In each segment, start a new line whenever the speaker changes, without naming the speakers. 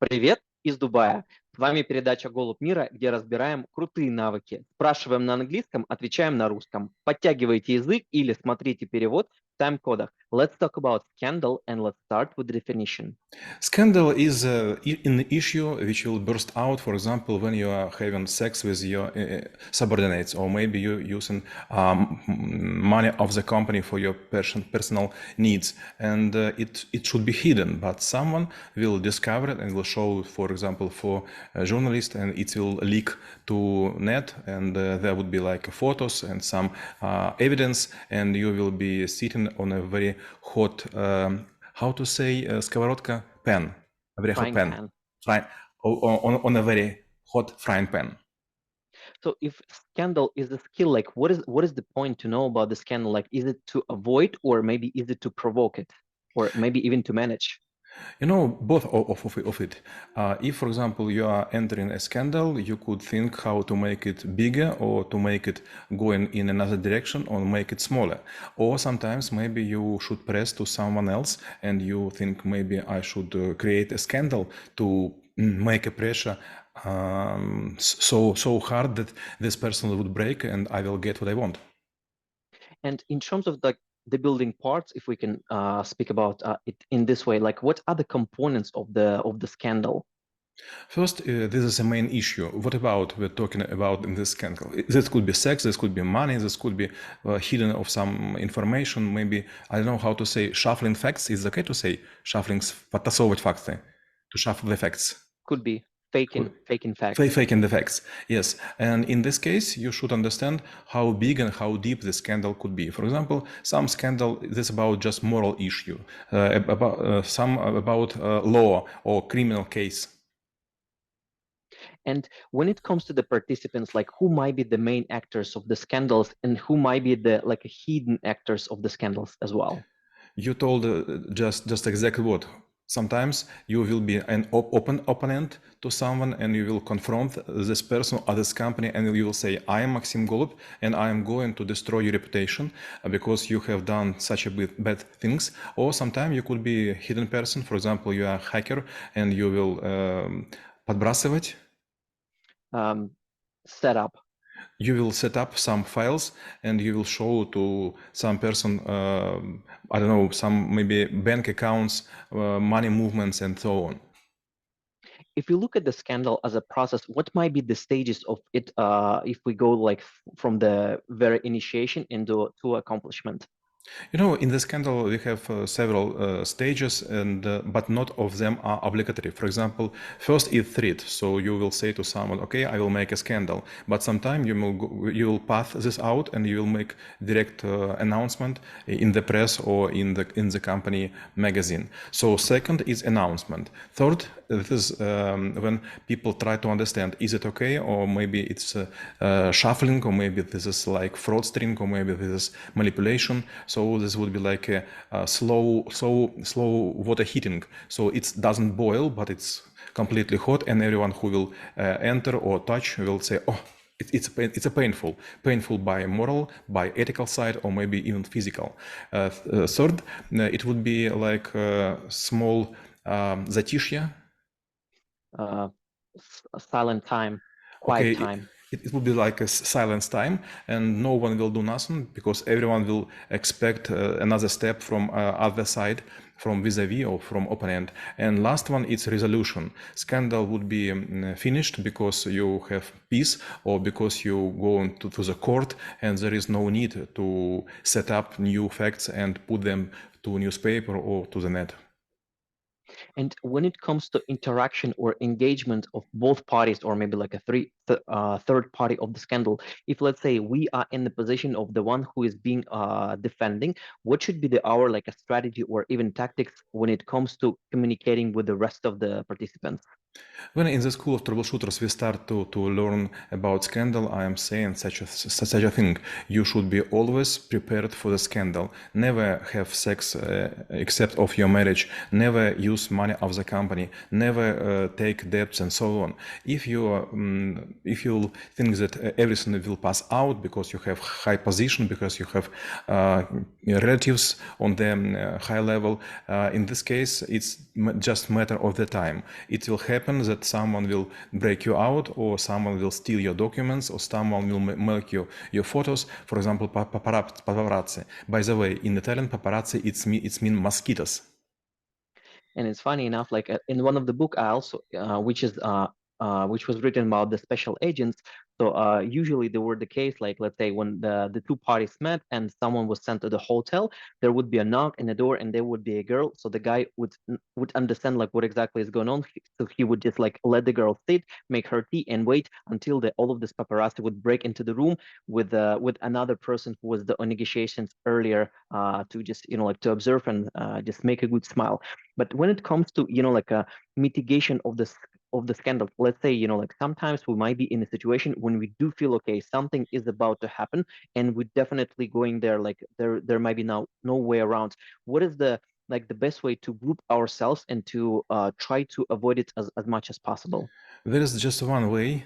Привет из Дубая. С вами передача «Голубь мира», где разбираем крутые навыки. Спрашиваем на английском, отвечаем на русском. Подтягивайте язык или смотрите перевод в тайм-кодах. Let's talk about scandal and let's start with the definition.
Scandal is an issue which will burst out, for example, when you are having sex with your subordinates, or maybe you using money of the company for your personal needs, and it should be hidden, but someone will discover it and will show, for example, for a journalist, and it will leak to net, and there would be like photos and some evidence, and you will be sitting on a very hot how to say сковородка? Pan. A very hot
Frying
pan.
pan.
On a very hot frying pan.
So if scandal is a skill, like what is the point to know about the scandal? Like, is it to avoid or maybe is it to provoke it or maybe even to manage?
You know, both of it. If, for example, you are entering a scandal, you could think how to make it bigger or to make it going in another direction or make it smaller. Or sometimes maybe you should press to someone else and you think maybe I should create a scandal to make a pressure so hard that this person would break and I will get what I want.
And in terms of the building parts, if we can speak about it in this way, like what are the components of the scandal?
First, this is a main issue. What about we're talking about in this scandal? This could be sex, this could be money, this could be hidden of some information. Maybe I don't know how to say shuffling facts. Is it okay to say shuffling, подтасовывать факты, to shuffle the facts?
Could be faking facts.
Faking the facts, yes. And in this case, you should understand how big and how deep the scandal could be. For example, some scandal is about just moral issue, some about law or criminal case.
And when it comes to the participants, like who might be the main actors of the scandals and who might be the like hidden actors of the scandals as well?
You told just exactly what. Sometimes you will be an open opponent to someone and you will confront this person or this company and you will say, I am Maxim Golub and I am going to destroy your reputation because you have done such a bad things. Or sometimes you could be a hidden person. For example, you are a hacker and you will подбрасывать.
Set up.
You will set up some files and you will show to some person, I don't know, some maybe bank accounts, money movements and so on.
If you look at the scandal as a process, what might be the stages of it if we go like from the very initiation into to accomplishment?
You know, in the scandal, we have several stages, and but not of them are obligatory. For example, first is threat. So you will say to someone, "Okay, I will make a scandal," but sometime you will pass this out, and you will make direct announcement in the press or in the company magazine. So second is announcement. Third, this is when people try to understand: is it okay, or maybe it's shuffling, or maybe this is like fraudstering, or maybe this is manipulation. So this would be like a slow water heating. So it doesn't boil, but it's completely hot, and everyone who will enter or touch will say, "Oh, it's a painful by moral, by ethical side, or maybe even physical." Third, it would be like small затишье.
Silent time, quiet time.
It will be like a silence time and no one will do nothing because everyone will expect another step from other side, from vis-a-vis or from opponent. And last one, it's resolution. Scandal would be finished because you have peace or because you go to the court and there is no need to set up new facts and put them to newspaper or to the net.
And when it comes to interaction or engagement of both parties, or maybe like a third party of the scandal, if let's say we are in the position of the one who is being defending, what should be our like a strategy or even tactics when it comes to communicating with the rest of the participants?
When in the school of troubleshooters we start to learn about scandal, I am saying such a thing. You should be always prepared for the scandal. Never have sex except of your marriage. Never use money of the company. Never take debts and so on. If you think that everything will pass out because you have high position, because you have relatives on the high level, in this case it's just matter of the time. It will happen happen that someone will break you out, or someone will steal your documents, or someone will make your photos. For example, paparazzi. By the way, in Italian, paparazzi, it's mean mosquitoes.
And it's funny enough, like in one of the book I also, which was written about the special agents. So usually there were the case, like let's say when the two parties met and someone was sent to the hotel, there would be a knock in the door and there would be a girl. So the guy would understand like what exactly is going on. So he would just like let the girl sit, make her tea, and wait until all of this paparazzi would break into the room with another person who was on negotiations earlier, to just like to observe and just make a good smile. But when it comes to like a mitigation of the scandal, let's say like sometimes we might be in a situation when we do feel okay, something is about to happen, and we're definitely going there. Like there might be now no way around. What is the best way to group ourselves and to try to avoid it as much as possible?
There is just one way,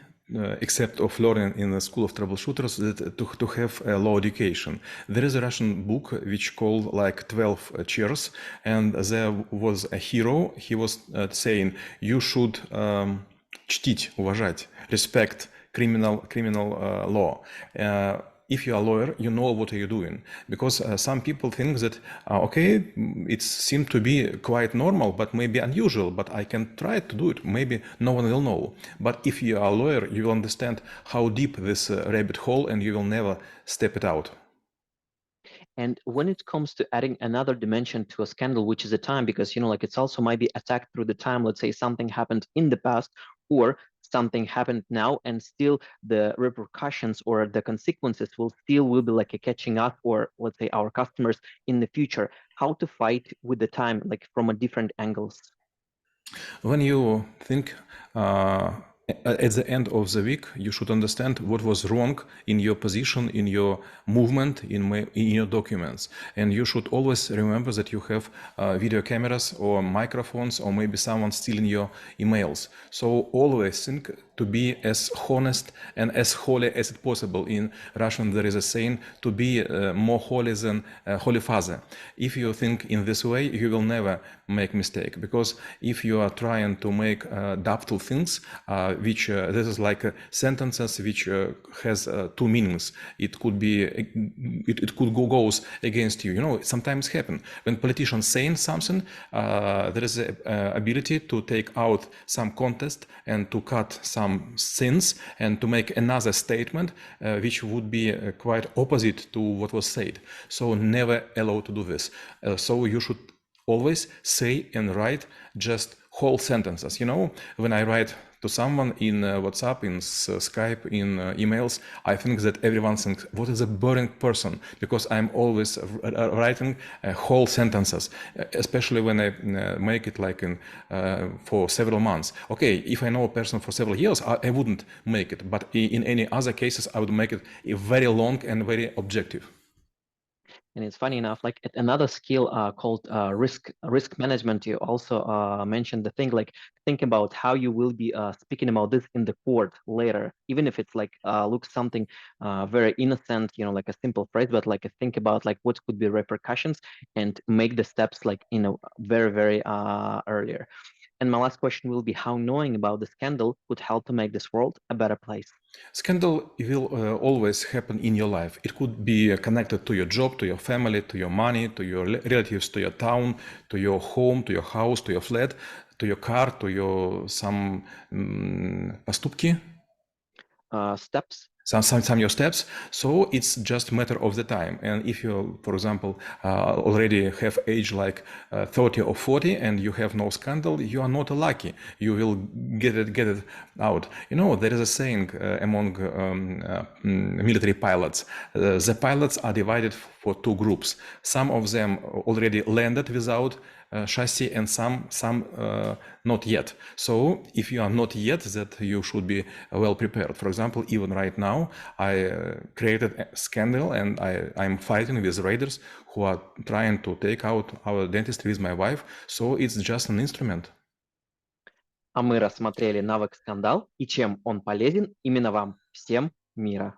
except of learning in the school of troubleshooters, that to have a law education. There is a Russian book which called like 12 Chairs, and there was a hero. He was saying you should чтить, уважать, respect criminal law. If you are a lawyer, you know what you're doing, because some people think that okay, it seems to be quite normal, but maybe unusual, but I can try to do it. Maybe no one will know. But if you are a lawyer, you will understand how deep this rabbit hole, and you will never step it out.
And when it comes to adding another dimension to a scandal, which is the time, because like it's also might be attacked through the time. Let's say something happened in the past, or something happened now, and still the repercussions or the consequences will be like a catching up, or let's say our customers in the future. How to fight with the time, like from a different angles.
When you think at the end of the week, you should understand what was wrong in your position, in your movement, in your documents. And you should always remember that you have video cameras or microphones, or maybe someone stealing your emails. So always think to be as honest and as holy as it possible. In Russian, there is a saying, to be more holy than Holy Father. If you think in this way, you will never make mistake, because if you are trying to make doubtful things, which this is like sentences which has two meanings. It could be it could goes against you. Sometimes happen when politicians saying something. There is a ability to take out some context and to cut some sins and to make another statement which would be quite opposite to what was said. So never allowed to do this. So you should always say and write just whole sentences. When I write to someone in WhatsApp, in Skype, in emails, I think that everyone thinks, what is a boring person? Because I'm always writing whole sentences, especially when I make it like for several months. Okay, if I know a person for several years, I wouldn't make it. But in any other cases, I would make it very long and very objective.
And it's funny enough, like another skill called risk management. You also mentioned the thing, like think about how you will be speaking about this in the court later, even if it's like looks something very innocent, like a simple phrase, but like think about like what could be repercussions, and make the steps like very very earlier. And my last question will be how knowing about the scandal could help to make this world a better place.
Scandal will always happen in your life. It could be connected to your job, to your family, to your money, to your relatives, to your town, to your home, to your house, to your flat, to your car, to your some поступки.
Steps.
Some your steps. So it's just a matter of the time. And if you, for example, already have age like 30 or 40 and you have no scandal, you are not lucky. You will get it out. There is a saying among military pilots. The pilots are divided for two groups. Some of them already landed without chassis, and some not yet. So if you are not yet, that you should be well prepared. For example, even right now, I created a scandal, and I'm fighting with raiders who are trying to take out our dentist with my wife. So it's just an instrument.
А мы рассмотрели навык скандал и чем он полезен именно вам. Всем мира.